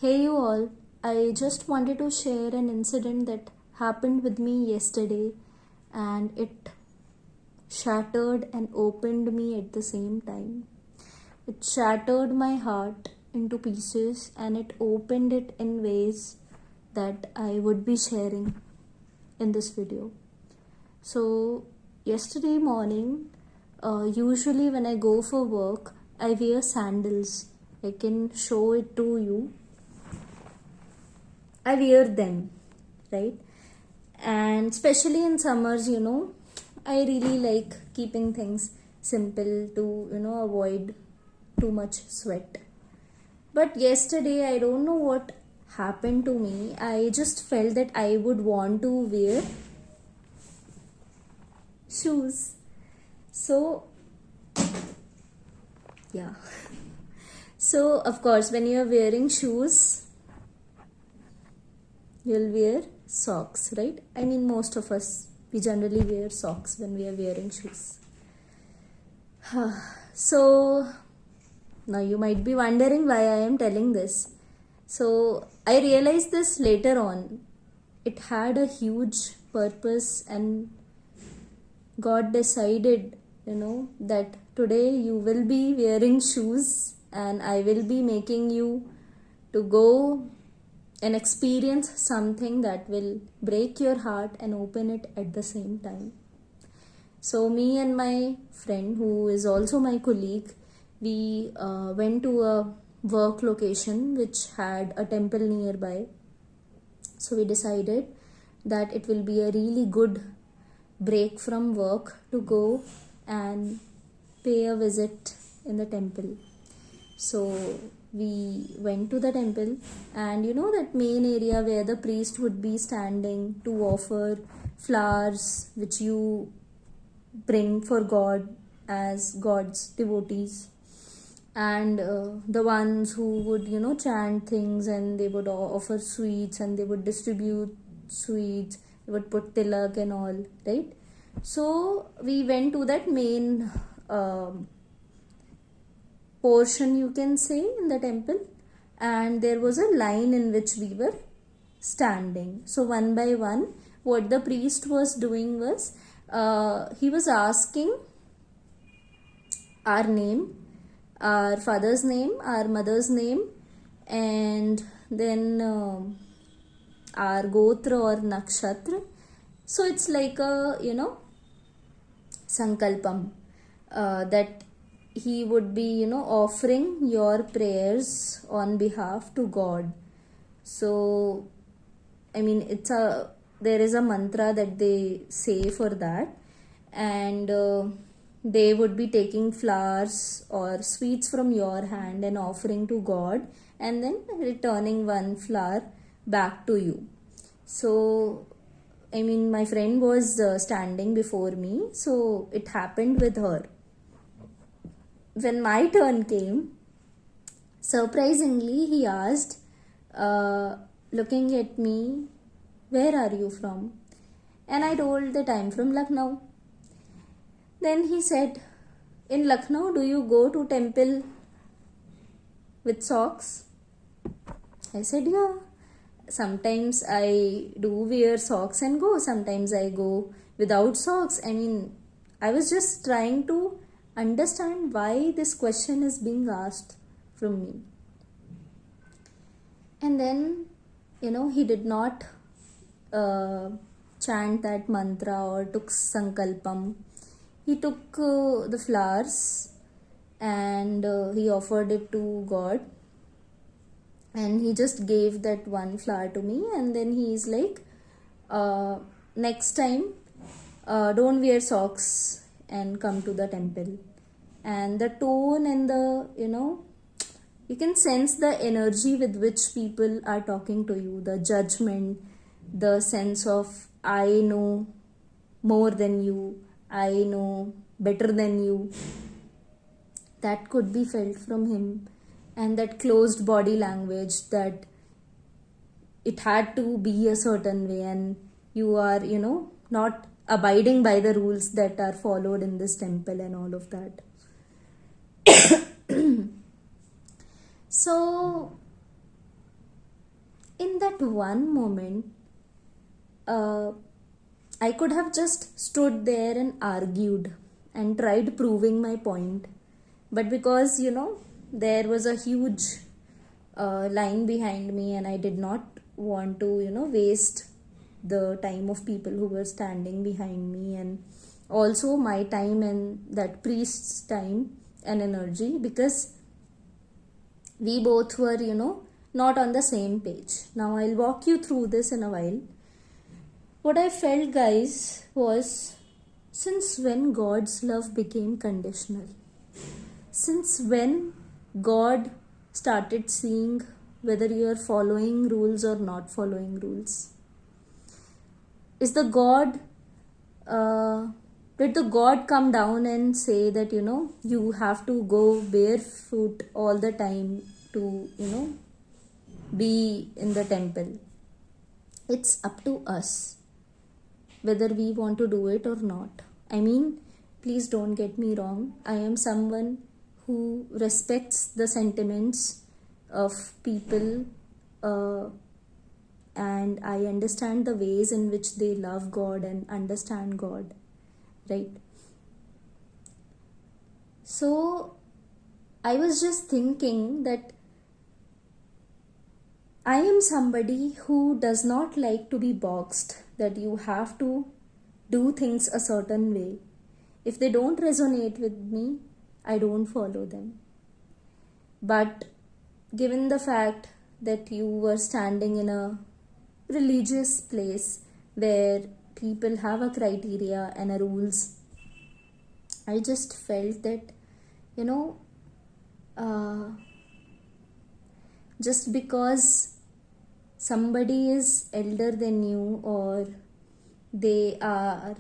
Hey you all, I just wanted to share an incident that happened with me yesterday and it shattered and opened me at the same time. It shattered my heart into pieces and it opened it in ways that I would be sharing in this video. So, yesterday morning, usually when I go for work, I wear sandals. I can show it to you. I wear them, right? And especially in summers, I really like keeping things simple to, avoid too much sweat. But yesterday, I don't know what happened to me. I just felt that I would want to wear shoes. So, yeah. So, of course, when you are wearing shoes, you'll wear socks, right? I mean, most of us, we generally wear socks when we are wearing shoes. So, now you might be wondering why I am telling this. So, I realized this later on. It had a huge purpose, and God decided, that today you will be wearing shoes and I will be making you to go and experience something that will break your heart and open it at the same time. So me and my friend, who is also my colleague, we went to a work location which had a temple nearby. So we decided that it will be a really good break from work to go and pay a visit in the temple. So we went to the temple, and that main area where the priest would be standing to offer flowers which you bring for God as God's devotees, and the ones who would chant things, and they would offer sweets and they would distribute sweets, they would put tilak and all, right? So we went to that main portion, you can say, in the temple, and there was a line in which we were standing. So one by one, what the priest was doing was he was asking our name, our father's name, our mother's name, and then our gotra or nakshatra. So it's like a sankalpam that he would be offering your prayers on behalf to God. So I mean, there is a mantra that they say for that, and they would be taking flowers or sweets from your hand and offering to God, and then returning one flower back to you. So I mean, my friend was standing before me, so it happened with her. When my turn came, surprisingly, he asked, looking at me, "Where are you from?" And I told that I'm from Lucknow. Then he said, "In Lucknow, do you go to temple with socks?" I said, "Yeah. Sometimes I do wear socks and go. Sometimes I go without socks." I mean, I was just trying to understand why this question is being asked from me. And then, he did not chant that mantra or took sankalpam. He took the flowers and he offered it to God, and he just gave that one flower to me, and then he is like, next time don't wear socks and come to the temple. And the tone and the you can sense the energy with which people are talking to you, the judgment, the sense of I know more than you, I know better than you, that could be felt from him. And that closed body language, that it had to be a certain way, and you are not abiding by the rules that are followed in this temple and all of that. So in that one moment, uh, I could have just stood there and argued and tried proving my point. But because, there was a huge line behind me, and I did not want to, waste the time of people who were standing behind me, and also my time and that priest's time and energy, because we both were, not on the same page. Now I'll walk you through this in a while. What I felt, guys, was, since when God's love became conditional? Since when God started seeing whether you are following rules or not following rules? Is the God, did the God come down and say that, you have to go barefoot all the time to, be in the temple? It's up to us whether we want to do it or not. I mean, please don't get me wrong. I am someone who respects the sentiments of people, and I understand the ways in which they love God and understand God, right? So I was just thinking that I am somebody who does not like to be boxed, that you have to do things a certain way. If they don't resonate with me, I don't follow them. But given the fact that you were standing in a religious place where people have a criteria and a rules, I just felt that, just because somebody is elder than you, or they are,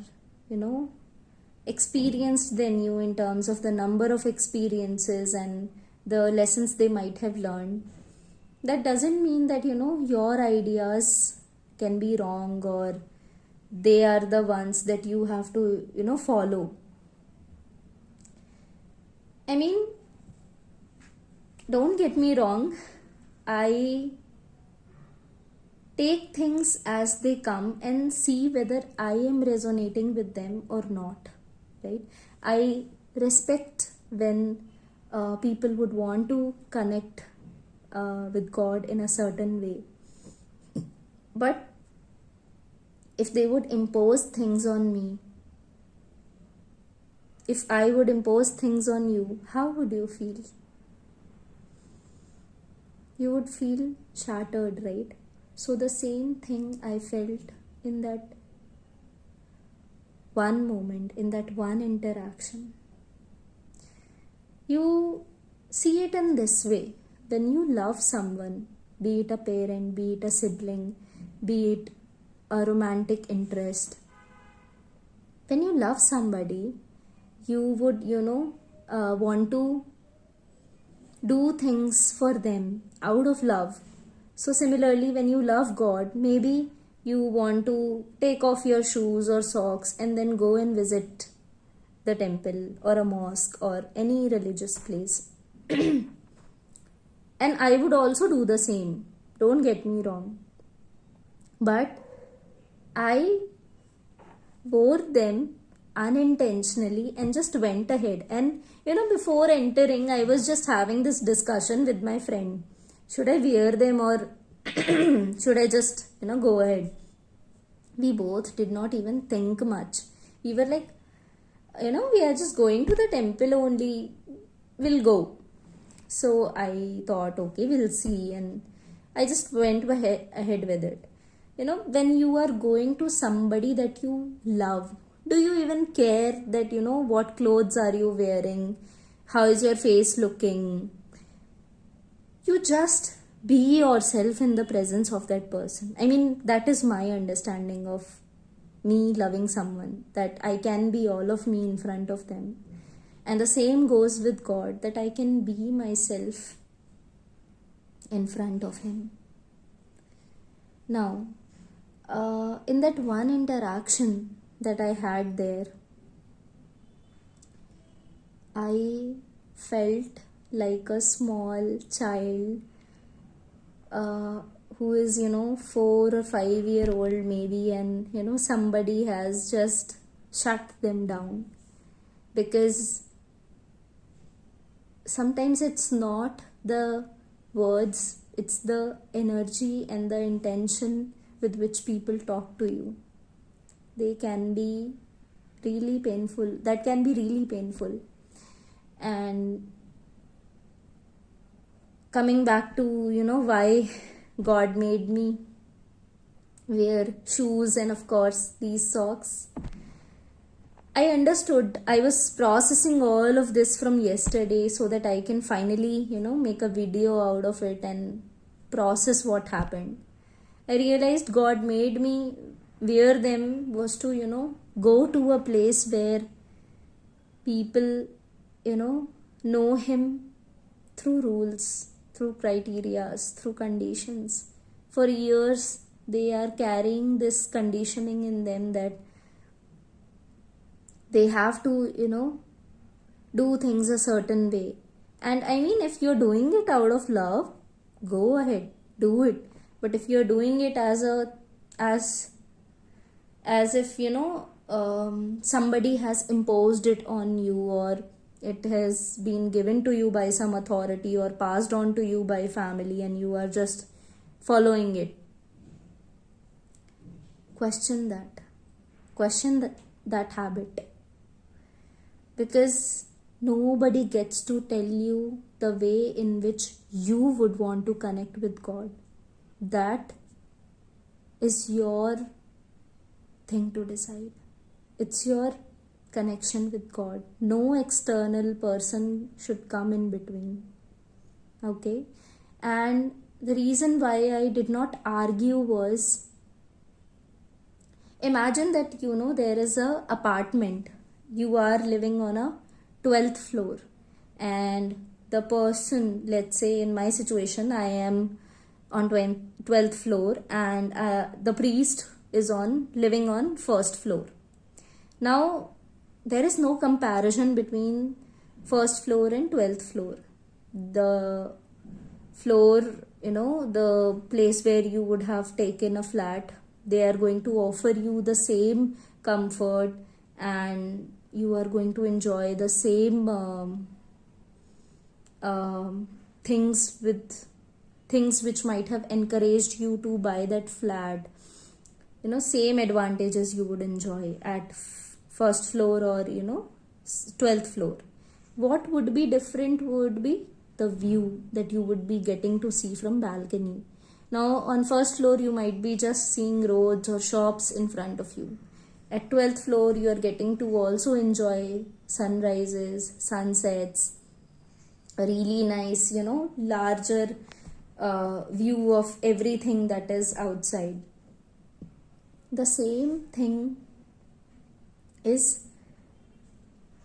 experienced than you in terms of the number of experiences and the lessons they might have learned, that doesn't mean that, your ideas can be wrong, or they are the ones that you have to, follow. I mean, don't get me wrong, I take things as they come and see whether I am resonating with them or not, right? I respect when people would want to connect with God in a certain way. But if they would impose things on me, if I would impose things on you, how would you feel? You would feel shattered, right? So the same thing I felt in that one moment, in that one interaction. You see it in this way. When you love someone, be it a parent, be it a sibling, be it a romantic interest, when you love somebody, you would, want to do things for them out of love. So similarly, when you love God, maybe you want to take off your shoes or socks and then go and visit the temple or a mosque or any religious place. And I would also do the same. Don't get me wrong. But I wore them unintentionally and just went ahead. And before entering, I was just having this discussion with my friend. Should I wear them, or should I just, go ahead? We both did not even think much. We were like, we are just going to the temple only. We'll go. So I thought, okay, we'll see. And I just went ahead with it. When you are going to somebody that you love, do you even care that, what clothes are you wearing? How is your face looking? You just be yourself in the presence of that person. I mean, that is my understanding of me loving someone, that I can be all of me in front of them. And the same goes with God, that I can be myself in front of Him. Now, in that one interaction that I had there, I felt like a small child who is 4 or 5 year old maybe, and somebody has just shut them down. Because sometimes it's not the words, it's the energy and the intention with which people talk to you. They can be really painful. That can be really painful. And coming back to why God made me wear shoes and of course these socks, I understood. I was processing all of this from yesterday so that I can finally make a video out of it and process what happened. I realized God made me wear them was to go to a place where people know Him through rules, through criterias, through conditions. For years they are carrying this conditioning in them that they have to do things a certain way. And I mean, if you're doing it out of love, go ahead, do it. But if you're doing it as if somebody has imposed it on you, or it has been given to you by some authority or passed on to you by family, and you are just following it, question that habit. Because nobody gets to tell you the way in which you would want to connect with God. That is your thing to decide. It's your connection with God. No external person should come in between. Okay? And the reason why I did not argue was, imagine that there is a apartment. You are living on a 12th floor, and the person, let's say in my situation, I am on 12th floor, and the priest is living on 1st floor. Now there is no comparison between 1st floor and 12th floor. The floor, the place where you would have taken a flat, they are going to offer you the same comfort, and you are going to enjoy the same things which might have encouraged you to buy that flat. Same advantages you would enjoy at 1st floor or 12th floor. What would be different would be the view that you would be getting to see from balcony. Now on 1st floor you might be just seeing roads or shops in front of you. At 12th floor you are getting to also enjoy sunrises, sunsets, a really nice larger view of everything that is outside. The same thing is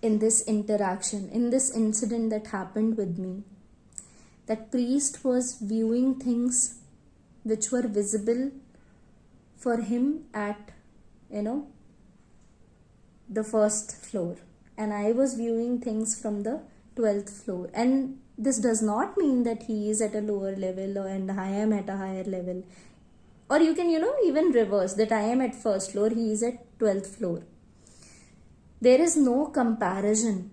in this interaction, in this incident that happened with me. That priest was viewing things which were visible for him at the 1st floor, and I was viewing things from the 12th floor. And this does not mean that he is at a lower level and I am at a higher level. Or you can even reverse, that I am at 1st floor, he is at 12th floor. There is no comparison.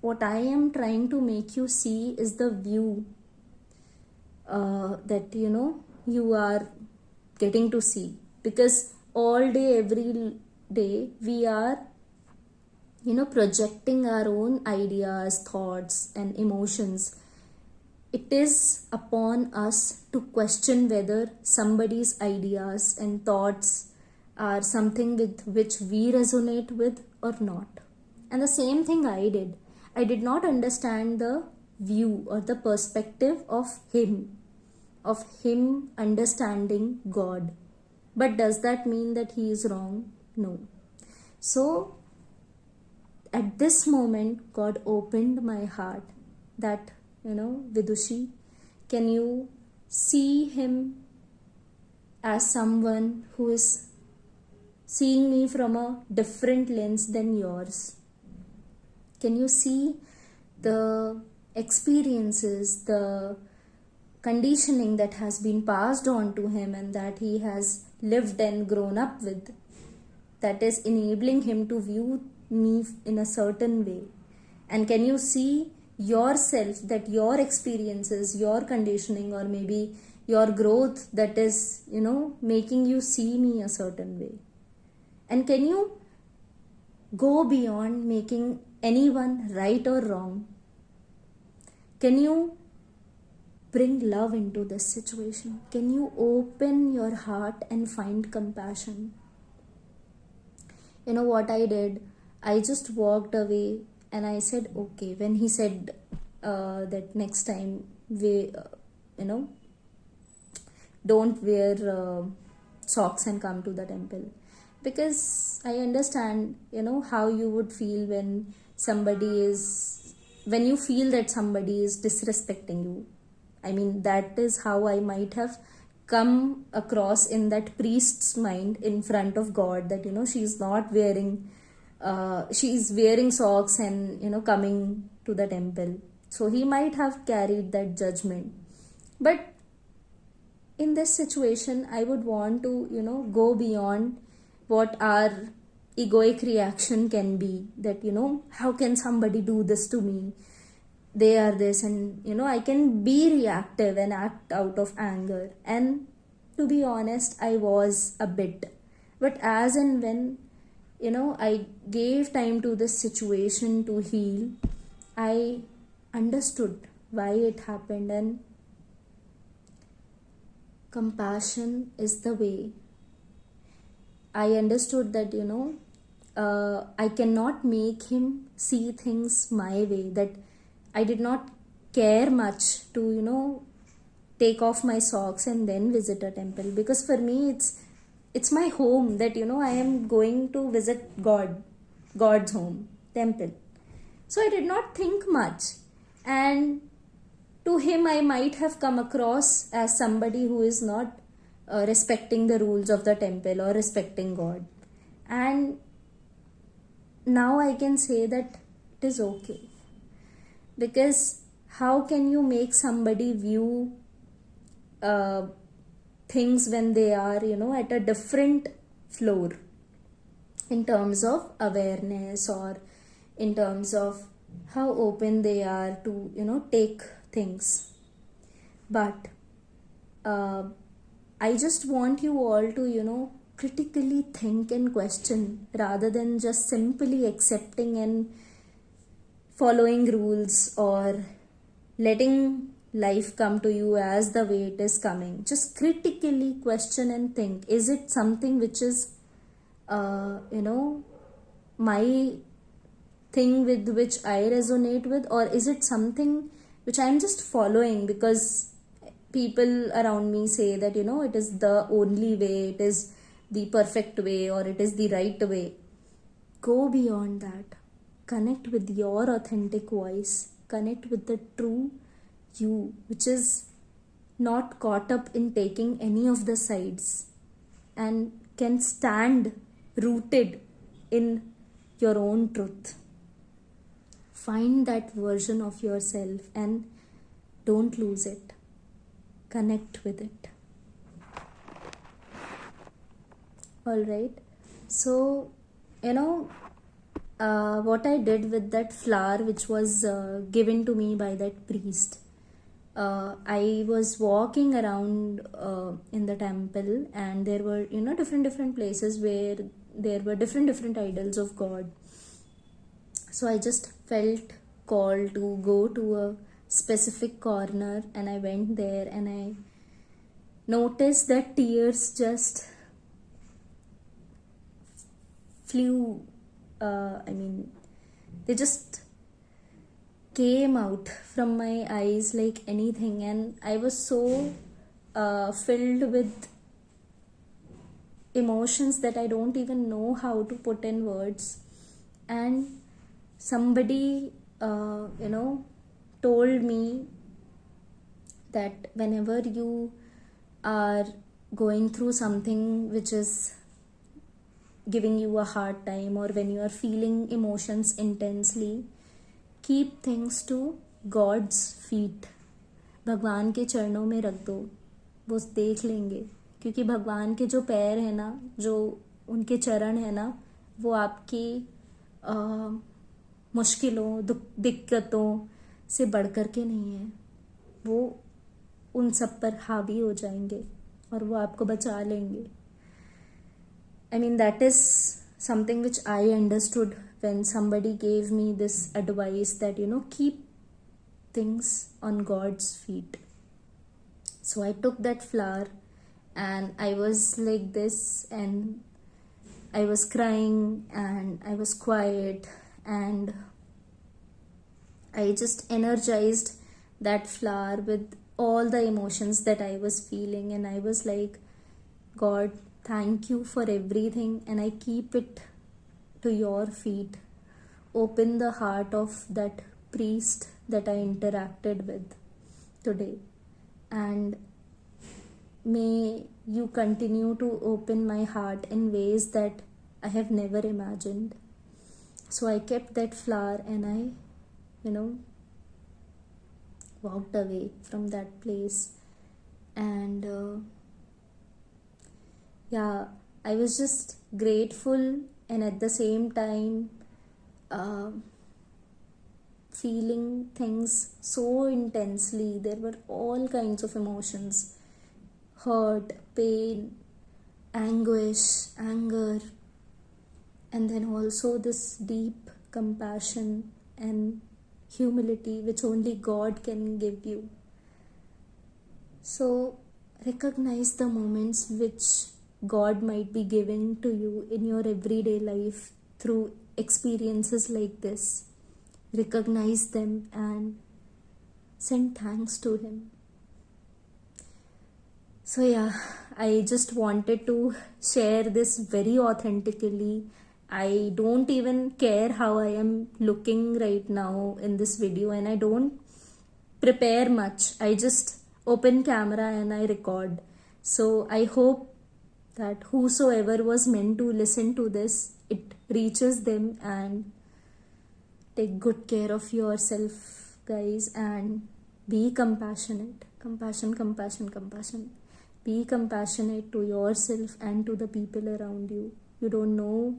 What I am trying to make you see is the view that you are getting to see. Because all day, every day, we are projecting our own ideas, thoughts and emotions. It is upon us to question whether somebody's ideas and thoughts are something with which we resonate with or not. And the same thing I did. I did not understand the view or the perspective of him understanding God. But does that mean that he is wrong? No. So at this moment, God opened my heart that, Vidushi, can you see him as someone who is seeing me from a different lens than yours? Can you see the experiences, the conditioning that has been passed on to him and that he has lived and grown up with, that is enabling him to view me in a certain way? And can you see yourself that your experiences, your conditioning, or maybe your growth that is, making you see me a certain way? And can you go beyond making anyone right or wrong? Can you bring love into this situation? Can you open your heart and find compassion? You know what I did? I just walked away and I said, okay. When he said that next time we, don't wear socks and come to the temple, because I understand, how you would feel when when you feel that somebody is disrespecting you. I mean, that is how I might have come across in that priest's mind in front of God, that, she's not wearing, she's wearing socks and, coming to the temple. So he might have carried that judgment. But in this situation, I would want to, go beyond what our egoic reaction can be, that, how can somebody do this to me? They are this, and, I can be reactive and act out of anger. And to be honest, I was a bit. But as and when, I gave time to this situation to heal, I understood why it happened, and compassion is the way. I understood that, I cannot make him see things my way, that I did not care much to, take off my socks and then visit a temple, because for me it's my home, that, I am going to visit God's home, temple. So I did not think much, and to him I might have come across as somebody who is not respecting the rules of the temple or respecting God. And now I can say that it is okay, because how can you make somebody view things when they are, at a different floor in terms of awareness, or in terms of how open they are to, take things. But I just want you all to, critically think and question, rather than just simply accepting and following rules, or letting life come to you as the way it is coming. Just critically question and think, is it something which is my thing with which I resonate with, or is it something which I'm just following because people around me say that, it is the only way, it is the perfect way, or it is the right way? Go beyond that. Connect with your authentic voice. Connect with the true you, which is not caught up in taking any of the sides, and can stand rooted in your own truth. Find that version of yourself and don't lose it. Connect with it. Alright, so what I did with that flower which was given to me by that priest, I was walking around in the temple, and there were different places where there were different idols of God. So I just felt called to go to a specific corner, and I went there, and I noticed that tears just flew. They just came out from my eyes like anything, and I was so filled with emotions that I don't even know how to put in words. And somebody told me that whenever you are going through something which is giving you a hard time, or when you are feeling emotions intensely, keep things to God's feet. भगवान के चरणों में रख दो, वो देख लेंगे। क्योंकि भगवान के जो पैर हैं ना, जो उनके चरण है ना, वो आपकी अ, मुश्किलों दिक्कतों से बढ़ कर के नहीं है। वो उन सब पर हावी हो जाएंगे और वो आपको बचा लेंगे। I mean, that is something which I understood when somebody gave me this advice that, keep things on God's feet. So I took that flower and I was like this, and I was crying and I was quiet, and I just energized that flower with all the emotions that I was feeling, and I was like, God, thank you for everything, and I keep it to your feet. Open the heart of that priest that I interacted with today, and may you continue to open my heart in ways that I have never imagined. So I kept that flower and I, walked away from that place. And I was just grateful, and at the same time feeling things so intensely. There were all kinds of emotions: hurt, pain, anguish, anger, and then also this deep compassion and humility which only God can give you. So recognize the moments which God might be giving to you in your everyday life through experiences like this. Recognize them and send thanks to Him. So I just wanted to share this very authentically. I don't even care how I am looking right now in this video, and I don't prepare much. I just open camera and I record. So I hope that whosoever was meant to listen to this, it reaches them. And take good care of yourself, guys, and be compassionate. Compassion. Be compassionate to yourself and to the people around you. You don't know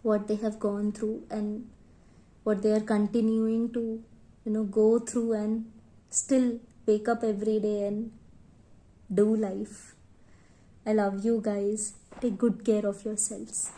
what they have gone through and what they are continuing to, go through, and still wake up every day and do life. I love you guys. Take good care of yourselves.